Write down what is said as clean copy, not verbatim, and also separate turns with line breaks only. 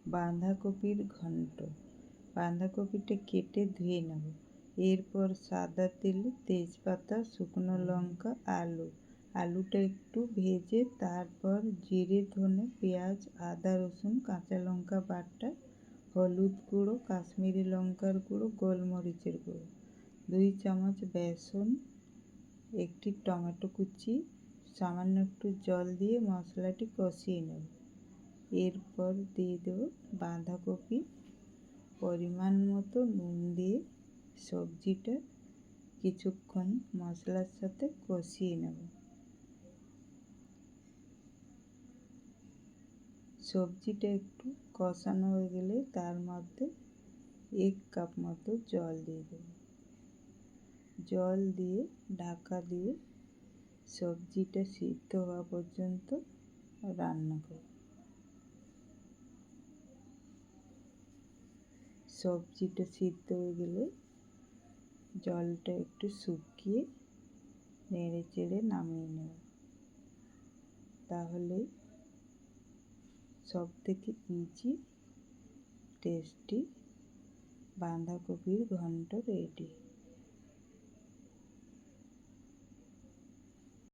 বাঁধাকপির ঘন্ট। বাঁধাকপিটা কেটে ধুয়ে নেব। এরপর সাদা তেলে তেজপাতা, শুকনো লঙ্কা, আলুটা একটু ভেজে তারপর জিরে, ধনে, পেঁয়াজ, আদা, রসুন, কাঁচা লঙ্কা বাটা, হলুদ গুঁড়ো, কাশ্মীরি লঙ্কার গুঁড়ো, গোলমরিচের গুঁড়ো, 2 চামচ বেসন, একটি টমেটো কুচি, সামান্য একটু জল দিয়ে মশলাটি কষিয়ে নেব। এরপর দিয়ে দেব বাঁধাকপি, পরিমাণ মতো নুন দিয়ে সবজিটা কিছুক্ষণ মশলার সাথে কষিয়ে নেব। সবজিটা একটু কষানো হয়ে গেলে তার মধ্যে 1 কাপ মতো জল দিয়ে দেব। জল দিয়ে ঢাকা দিয়ে সবজিটা সিদ্ধ হওয়া পর্যন্ত রান্না করব। সবজিটা সিদ্ধ হয়ে গেলে জলটা একটু শুকিয়ে নেড়ে চেড়ে নামিয়ে নেব। তাহলে সবথেকে ইজি টেস্টি বাঁধাকপির ঘন্ট রেডি।